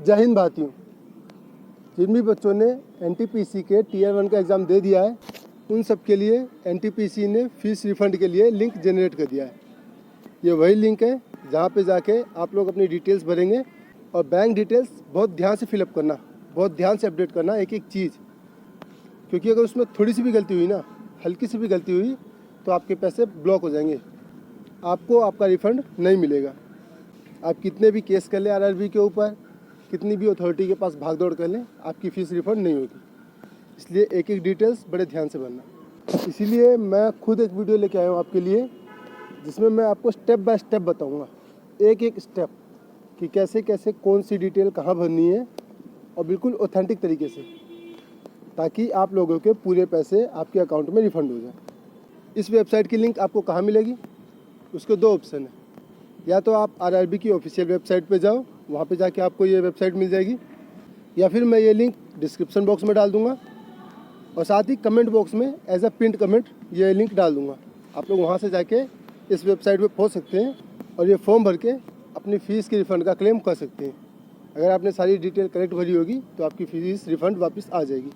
जय हिंद भाइयों। जिन भी बच्चों ने एनटीपीसी के टीयर 1 का एग्ज़ाम दे दिया है उन सब के लिए एनटीपीसी ने फ़ीस रिफ़ंड के लिए लिंक जनरेट कर दिया है। ये वही लिंक है जहाँ पे जाके आप लोग अपनी डिटेल्स भरेंगे और बैंक डिटेल्स बहुत ध्यान से फिलअप करना, बहुत ध्यान से अपडेट करना एक एक चीज़, क्योंकि अगर उसमें थोड़ी सी भी गलती हुई ना, हल्की सी भी गलती हुई तो आपके पैसे ब्लॉक हो जाएंगे, आपको आपका रिफ़ंड नहीं मिलेगा। आप कितने भी केस कर लें आरआरबी के ऊपर, कितनी भी अथॉरिटी के पास भाग दौड़ कर लें, आपकी फ़ीस रिफ़ंड नहीं होगी। इसलिए एक एक डिटेल्स बड़े ध्यान से भरना। इसीलिए मैं खुद एक वीडियो लेके आया हूँ आपके लिए, जिसमें मैं आपको स्टेप बाय स्टेप बताऊँगा, एक एक स्टेप कि कैसे कैसे कौन सी डिटेल कहाँ भरनी है और बिल्कुल ऑथेंटिक तरीके से, ताकि आप लोगों के पूरे पैसे आपके अकाउंट में रिफ़ंड हो जाए। इस वेबसाइट की लिंक आपको कहाँ मिलेगी? उसके दो ऑप्शन है। या तो आप आरआरबी की ऑफिशियल वेबसाइट पे जाओ, वहाँ पे जाके आपको ये वेबसाइट मिल जाएगी, या फिर मैं ये लिंक डिस्क्रिप्शन बॉक्स में डाल दूँगा और साथ ही कमेंट बॉक्स में एज अ पिंड कमेंट ये लिंक डाल दूँगा। आप लोग वहाँ से जाके इस वेबसाइट पे पहुँच सकते हैं और ये फॉर्म भर के अपनी फ़ीस की रिफ़ंड का क्लेम कर सकते हैं। अगर आपने सारी डिटेल करेक्ट भरी होगी तो आपकी फ़ीस रिफ़ंड वापस आ जाएगी।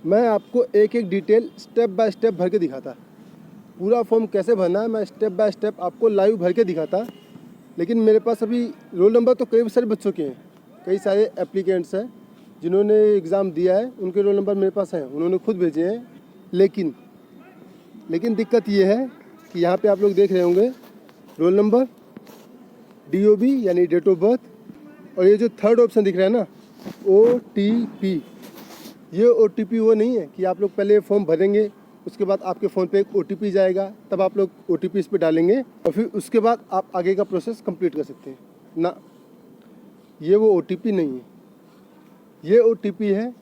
मैं आपको एक एक डिटेल स्टेप बाय स्टेप भर के दिखाता, पूरा फॉर्म कैसे भरना है मैं स्टेप बाय स्टेप आपको लाइव भर के दिखाता। लेकिन मेरे पास अभी रोल नंबर तो कई सारे बच्चों के हैं, कई सारे एप्लीकेंट्स हैं जिन्होंने एग्ज़ाम दिया है, उनके रोल नंबर मेरे पास हैं, उन्होंने खुद भेजे हैं। लेकिन दिक्कत ये है कि यहाँ पे आप लोग देख रहे होंगे रोल नंबर, DOB यानी डेट ऑफ बर्थ, और ये जो थर्ड ऑप्शन दिख रहा है ना OTP, ये OTP वो नहीं है कि आप लोग पहले फॉर्म भरेंगे, उसके बाद आपके फ़ोन पे एक OTP जाएगा, तब आप लोग OTP इस पर डालेंगे और फिर उसके बाद आप आगे का प्रोसेस कंप्लीट कर सकते हैं ना। ये वो OTP नहीं है, ये OTP है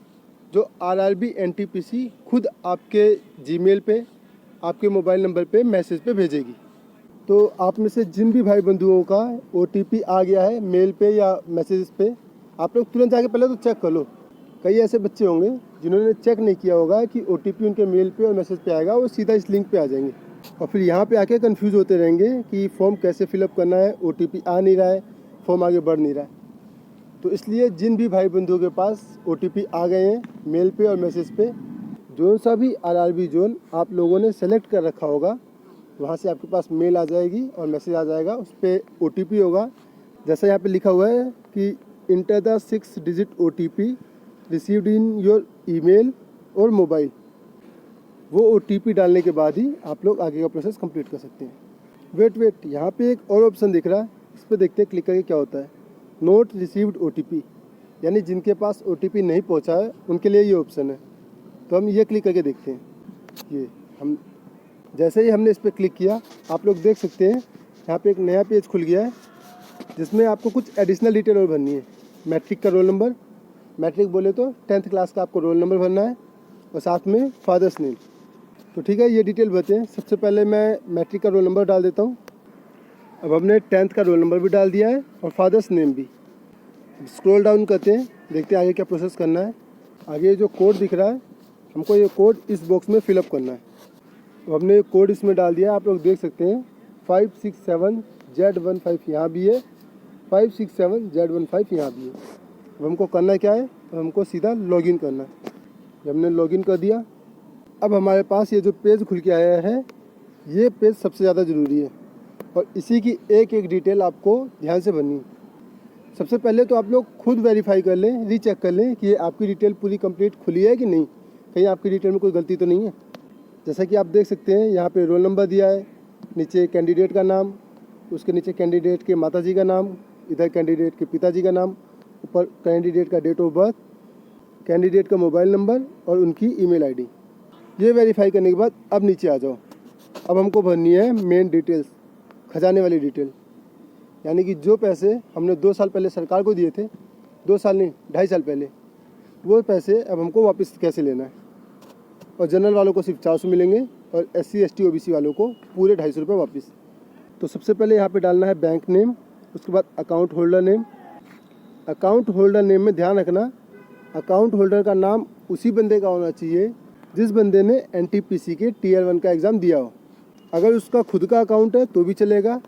जो आरआरबी एनटीपीसी खुद आपके जीमेल पे, आपके मोबाइल नंबर पे मैसेज पे भेजेगी। तो आप में से जिन भी भाई बंधुओं का OTP आ गया है मेल पे या मैसेज पे, आप लोग तुरंत आके पहले तो चेक कर लो। कई ऐसे बच्चे होंगे जिन्होंने चेक नहीं किया होगा कि OTP उनके मेल पे और मैसेज पे आएगा, वो सीधा इस लिंक पे आ जाएंगे और फिर यहाँ पे आके कंफ्यूज होते रहेंगे कि फॉर्म कैसे फिलअप करना है, OTP आ नहीं रहा है, फॉर्म आगे बढ़ नहीं रहा है। तो इसलिए जिन भी भाई बंधुओं के पास OTP आ गए हैं मेल पे और मैसेज पे, जो सा भी आरआरबी जोन आप लोगों ने सेलेक्ट कर रखा होगा, वहाँ से आपके पास मेल आ जाएगी और मैसेज आ जाएगा, उस पर OTP होगा। जैसा यहाँ पे लिखा हुआ है कि enter the 6 digit OTP received in your email और मोबाइल, वो OTP डालने के बाद ही आप लोग आगे का प्रोसेस कंप्लीट कर सकते हैं। वेट, यहाँ पे एक और ऑप्शन दिख रहा है, इस पर देखते हैं क्लिक करके क्या होता है। नोट रिसीव्ड OTP, यानी जिनके पास OTP नहीं पहुँचा है उनके लिए ये ऑप्शन है। तो हम ये क्लिक करके देखते हैं। ये हम जैसे ही हमने इस पर क्लिक किया, आप लोग देख सकते हैं यहाँ पे एक नया पेज खुल गया है जिसमें आपको कुछ एडिशनल डिटेल और भरनी है। मैट्रिक का रोल नंबर, मैट्रिक बोले तो 10th क्लास का आपको रोल नंबर भरना है और साथ में फादर्स नेम। तो ठीक है, ये डिटेल भरते हैं। सबसे पहले मैं मैट्रिक का रोल नंबर डाल देता हूँ। अब हमने 10th का रोल नंबर भी डाल दिया है और फादर्स नेम भी। स्क्रॉल डाउन करते हैं, देखते हैं आगे क्या प्रोसेस करना है। आगे जो कोड दिख रहा है, हमको ये कोड इस बॉक्स में फिलअप करना है। तो हमने कोड इसमें डाल दिया, आप लोग देख सकते हैं 567Z15 यहाँ भी है, 567Z15 यहाँ भी है। अब हमको करना क्या है, तो हमको सीधा लॉगिन करना है। जब हमने लॉगिन कर दिया, अब हमारे पास ये जो पेज खुल के आया है, ये पेज सबसे ज़्यादा ज़रूरी है और इसी की एक एक डिटेल आपको ध्यान से भरनी है। सबसे पहले तो आप लोग खुद वेरीफाई कर लें, रीचेक कर लें कि ये आपकी डिटेल पूरी कंप्लीट खुली है कि नहीं, कहीं आपकी डिटेल में कोई गलती तो नहीं है। जैसा कि आप देख सकते हैं यहाँ पे रोल नंबर दिया है, नीचे कैंडिडेट का नाम, उसके नीचे कैंडिडेट के माताजी का नाम, इधर कैंडिडेट के पिताजी का नाम, ऊपर कैंडिडेट का डेट ऑफ बर्थ, कैंडिडेट का मोबाइल नंबर और उनकी ईमेल आईडी। ये वेरीफाई करने के बाद अब नीचे आ जाओ। अब हमको भरनी है मेन डिटेल्स, खजाने वाली डिटेल, यानी कि जो पैसे हमने 2 साल पहले सरकार को दिए थे, 2 साल नहीं 2.5 साल पहले, वो पैसे अब हमको वापस कैसे लेना है। और जनरल वालों को सिर्फ 400 मिलेंगे और SC ST OBC वालों को पूरे 250 रुपये वापस। तो सबसे पहले यहाँ पे डालना है बैंक नेम, उसके बाद account holder name. Account holder name में ध्यान रखना, अकाउंट होल्डर का नाम उसी बंदे का होना चाहिए जिस बंदे ने एनटीपीसी के टीयर 1 का एग्ज़ाम दिया हो। अगर उसका खुद का अकाउंट है तो भी चलेगा,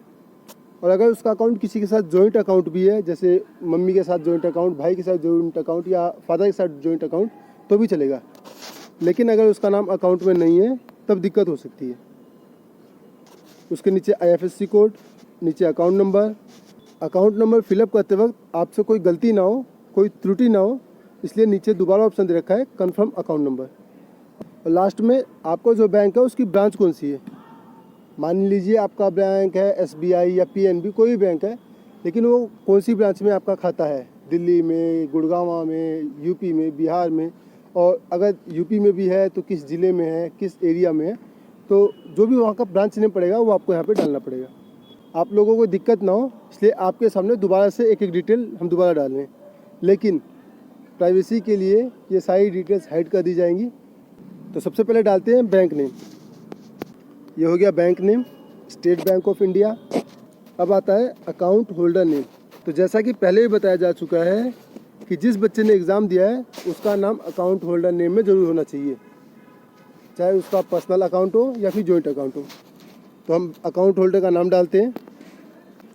और अगर उसका अकाउंट किसी के साथ जॉइंट अकाउंट भी है, जैसे मम्मी के साथ जॉइंट अकाउंट, भाई के साथ जॉइंट अकाउंट या फादर के साथ जॉइंट अकाउंट, तो भी चलेगा। लेकिन अगर उसका नाम अकाउंट में नहीं है तब दिक्कत हो सकती है। उसके नीचे IFSC कोड, नीचे अकाउंट नंबर फिलअप करते वक्त आपसे कोई गलती ना हो, कोई त्रुटि ना हो, इसलिए नीचे दोबारा ऑप्शन दे रखा है कन्फर्म अकाउंट नंबर। और लास्ट में आपको जो बैंक है उसकी ब्रांच कौन सी है। मान लीजिए आपका बैंक है SBI या PNB, कोई भी बैंक है, लेकिन वो कौन सी ब्रांच में आपका खाता है, दिल्ली में, गुड़गांव में, यूपी में, बिहार में, और अगर यूपी में भी है तो किस ज़िले में है, किस एरिया में है, तो जो भी वहाँ का ब्रांच नेम पड़ेगा वो आपको यहाँ पे डालना पड़ेगा। आप लोगों को दिक्कत ना हो इसलिए आपके सामने दोबारा से एक एक डिटेल हम दोबारा डाल रहे हैं, लेकिन प्राइवेसी के लिए ये सारी डिटेल्स हाइड कर दी जाएंगी। तो सबसे पहले डालते हैं बैंक नेम। ये हो गया bank name, state bank of India. अब आता है अकाउंट होल्डर नेम। तो जैसा कि पहले भी बताया जा चुका है कि जिस बच्चे ने एग्ज़ाम दिया है उसका नाम अकाउंट होल्डर नेम में ज़रूर होना चाहिए, चाहे उसका पर्सनल अकाउंट हो या फिर जॉइंट अकाउंट हो। तो हम अकाउंट होल्डर का नाम डालते हैं।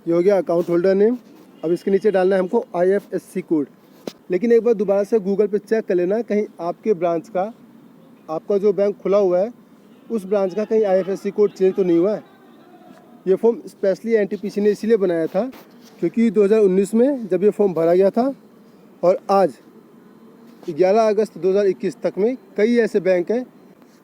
ये हो गया अकाउंट होल्डर नेम। अब इसके नीचे डालना है हमको IFSC कोड। लेकिन एक बार दोबारा से गूगल पे चेक कर लेना, कहीं आपके ब्रांच का, आपका जो बैंक खुला हुआ है उस ब्रांच का कहीं IFSC कोड चेंज तो नहीं हुआ है। ये फॉर्म स्पेशली NTPC ने इसीलिए बनाया था क्योंकि 2019 में जब ये फॉर्म भरा गया था और आज 11 अगस्त 2021 तक में कई ऐसे बैंक हैं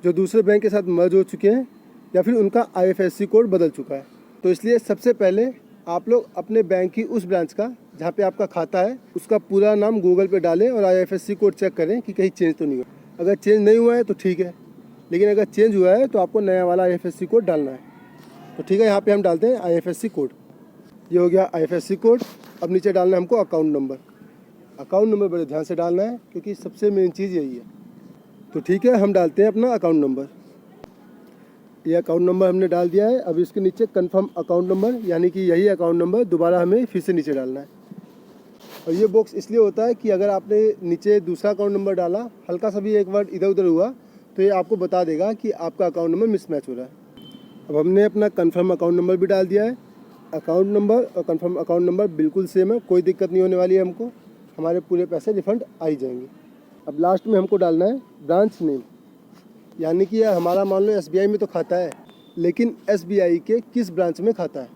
जो दूसरे बैंक के साथ मर्ज हो चुके हैं या फिर उनका IFSC कोड बदल चुका है। तो इसलिए सबसे पहले आप लोग अपने बैंक की उस ब्रांच का जहाँ पे आपका खाता है उसका पूरा नाम गूगल पे डालें और IFSC कोड चेक करें कि कहीं चेंज तो नहीं हुआ। अगर चेंज नहीं हुआ है तो ठीक है, लेकिन अगर चेंज हुआ है तो आपको नया वाला IFSC कोड डालना है। तो ठीक है, यहाँ पे हम डालते हैं IFSC कोड। ये हो गया IFSC कोड। अब नीचे डालना है हमको अकाउंट नंबर। अकाउंट नंबर बड़े ध्यान से डालना है क्योंकि सबसे मेन चीज़ यही है। तो ठीक है, हम डालते हैं अपना अकाउंट नंबर। ये अकाउंट नंबर हमने डाल दिया है। अब इसके नीचे कंफर्म अकाउंट नंबर, यानी कि यही अकाउंट नंबर दोबारा हमें फिर से नीचे डालना है। और ये बॉक्स इसलिए होता है कि अगर आपने नीचे दूसरा अकाउंट नंबर डाला, हल्का सा भी एक वर्ड इधर उधर हुआ तो ये आपको बता देगा कि आपका अकाउंट नंबर मिसमैच हो रहा है। अब हमने अपना कंफर्म अकाउंट नंबर भी डाल दिया है। अकाउंट नंबर और कंफर्म अकाउंट नंबर बिल्कुल सेम है, कोई दिक्कत नहीं होने वाली है हमको। हमारे पूरे पैसे रिफ़ंड आ ही जाएंगे। अब लास्ट में हमको डालना है ब्रांच नेम, यानी कि हमारा मान लो SBI में तो खाता है, लेकिन SBI के किस ब्रांच में खाता है।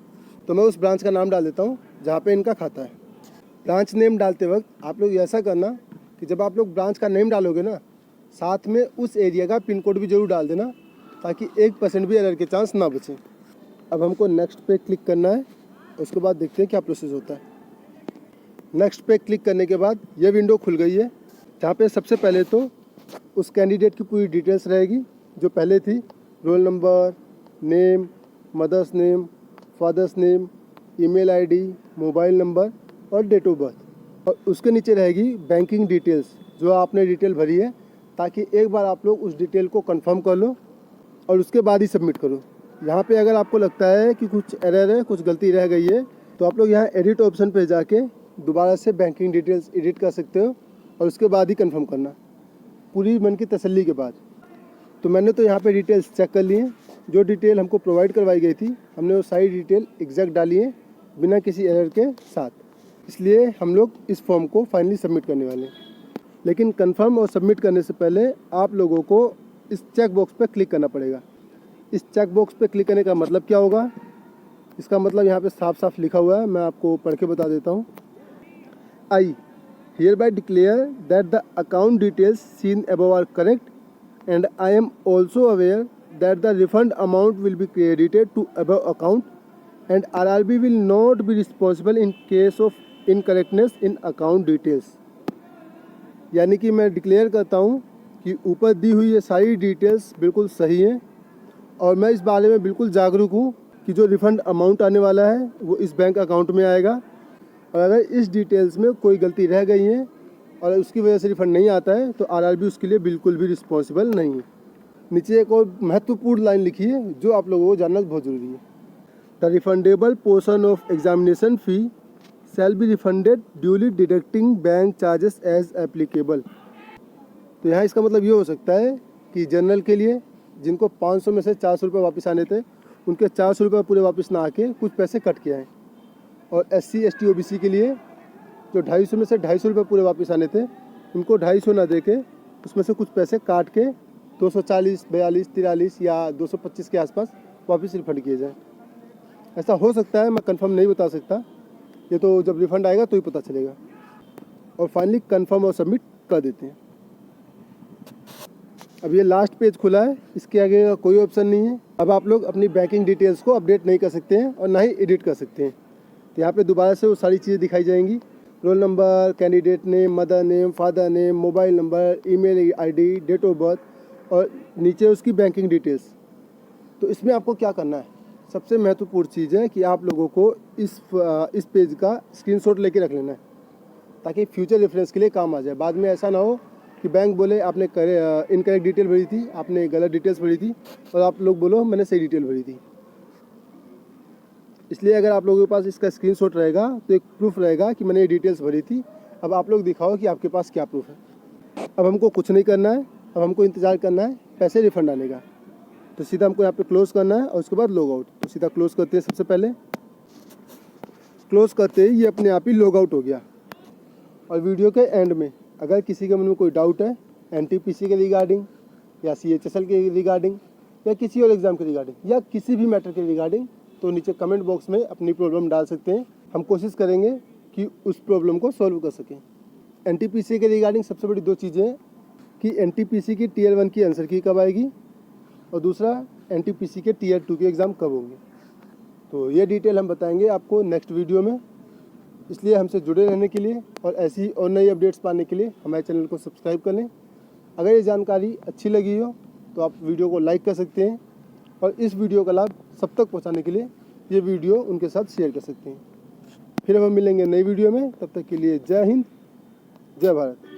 तो मैं उस ब्रांच का नाम डाल देता हूँ जहाँ पे इनका खाता है। ब्रांच नेम डालते वक्त आप लोग ऐसा करना कि जब आप लोग ब्रांच का नेम डालोगे ना, साथ में उस एरिया का पिन कोड भी ज़रूर डाल देना ताकि 1% भी एरर के चांस ना बचे। अब हमको नेक्स्ट पे क्लिक करना है, उसके बाद देखते हैं क्या प्रोसेस होता है। नेक्स्ट पे क्लिक करने के बाद ये विंडो खुल गई है, जहाँ पे सबसे पहले तो उस कैंडिडेट की पूरी डिटेल्स रहेगी जो पहले थी, roll number, name, mother's name, father's name, email ID, mobile number और डेट ऑफ बर्थ। और उसके नीचे रहेगी बैंकिंग डिटेल्स जो आपने डिटेल भरी है, ताकि एक बार आप लोग उस डिटेल को कंफर्म कर लो और उसके बाद ही सबमिट करो। यहाँ पे अगर आपको लगता है कि कुछ एरर है, कुछ गलती रह गई है, तो आप लोग यहाँ एडिट ऑप्शन पे जाके दोबारा से बैंकिंग डिटेल्स एडिट कर सकते हो और उसके बाद ही कंफर्म करना, पूरी मन की तसल्ली के बाद। तो मैंने तो यहाँ पे डिटेल्स चेक कर ली हैं, जो डिटेल हमको प्रोवाइड करवाई गई थी हमने वो सारी डिटेल एग्जैक्ट डाली है बिना किसी एरर के साथ। इसलिए हम लोग इस फॉर्म को फाइनली सबमिट करने वाले हैं। लेकिन कंफर्म और सबमिट करने से पहले आप लोगों को इस चेक बॉक्स पर क्लिक करना पड़ेगा। इस चेक बॉक्स पे क्लिक करने का मतलब क्या होगा, इसका मतलब यहाँ पे साफ साफ लिखा हुआ है, मैं आपको पढ़ के बता देता हूँ। आई hereby declare that the account details seen above are correct, and I am also aware that the refund amount will be credited to above account, and RRB will not be responsible in case of incorrectness in account details। यानी कि मैं declare करता हूँ कि ऊपर दी हुई ये सारी डिटेल्स बिल्कुल सही हैं और मैं इस बारे में बिल्कुल जागरूक हूँ कि जो रिफ़ंड अमाउंट आने वाला है वो इस बैंक अकाउंट में आएगा। और अगर इस डिटेल्स में कोई गलती रह गई है और उसकी वजह से रिफ़ंड नहीं आता है तो RRB उसके लिए बिल्कुल भी रिस्पॉन्सिबल नहीं है। नीचे एक और महत्वपूर्ण लाइन लिखी है जो आप लोगों को जानना बहुत ज़रूरी है। The refundable portion of examination fee shall be refunded duly deducting bank charges as applicable. तो यहाँ इसका मतलब ये हो सकता है कि जनरल के लिए जिनको 500 में से 400 रुपये वापस आने थे, उनके 400 रुपये पूरे वापस ना आके कुछ पैसे कट के आए। और SC ST OBC के लिए जो 250 में से 250 रुपये पूरे वापस आने थे, उनको 250 ना दे के उसमें से कुछ पैसे काट के 240, 42, 43 या 225 के आसपास वापस रिफ़ंड किए जाए। ऐसा हो सकता है, मैं कंफर्म नहीं बता सकता, ये तो जब रिफ़ंड आएगा तो ही पता चलेगा। और फाइनली कंफर्म और सबमिट कर देते हैं। अब ये लास्ट पेज खुला है, इसके आगे का कोई ऑप्शन नहीं है। अब आप लोग अपनी बैंकिंग डिटेल्स को अपडेट नहीं कर सकते हैं और ना ही एडिट कर सकते हैं। तो यहाँ पे दोबारा से वो सारी चीज़ें दिखाई जाएंगी, roll number, candidate name, mother name, father name, mobile number, email ID, date of birth और नीचे उसकी बैंकिंग डिटेल्स। तो इसमें आपको क्या करना है, सबसे महत्वपूर्ण चीज़ है कि आप लोगों को इस पेज का स्क्रीनशॉट लेके रख लेना है, ताकि फ्यूचर रेफरेंस के लिए काम आ जाए। बाद में ऐसा ना हो कि बैंक बोले आपने इनकरेक्ट डिटेल भरी थी, आपने गलत डिटेल्स भरी थी, और आप लोग बोलो मैंने सही डिटेल भरी थी। इसलिए अगर आप लोगों के पास इसका स्क्रीनशॉट रहेगा तो एक प्रूफ रहेगा कि मैंने ये डिटेल्स भरी थी। अब आप लोग दिखाओ कि आपके पास क्या प्रूफ है। अब हमको कुछ नहीं करना है, अब हमको इंतज़ार करना है पैसे रिफ़ंड आने का। तो सीधा हमको यहाँ पे क्लोज़ करना है और उसके बाद लॉग आउट। तो सीधा क्लोज़ करते हैं। सबसे पहले क्लोज़ करते ही ये अपने आप ही लॉग आउट हो गया। और वीडियो के एंड में अगर किसी के मन में कोई डाउट है NTPC के रिगार्डिंग या CHSL के रिगार्डिंग या किसी और एग्ज़ाम के रिगार्डिंग या किसी भी मैटर के रिगार्डिंग, तो नीचे कमेंट बॉक्स में अपनी प्रॉब्लम डाल सकते हैं। हम कोशिश करेंगे कि उस प्रॉब्लम को सॉल्व कर सकें। NTPC के रिगार्डिंग सबसे बड़ी दो चीज़ें हैं कि NTPC की Tier 1 की आंसर की कब आएगी और दूसरा NTPC के Tier 2 के एग्ज़ाम कब होंगे। तो ये डिटेल हम बताएंगे आपको नेक्स्ट वीडियो में। इसलिए हमसे जुड़े रहने के लिए और ऐसी और नई अपडेट्स पाने के लिए हमारे चैनल को सब्सक्राइब कर लें। अगर ये जानकारी अच्छी लगी हो तो आप वीडियो को लाइक कर सकते हैं और इस वीडियो का लाभ सब तक पहुंचाने के लिए ये वीडियो उनके साथ शेयर कर सकते हैं। फिर हम मिलेंगे नई वीडियो में, तब तक के लिए जय हिंद, जय भारत।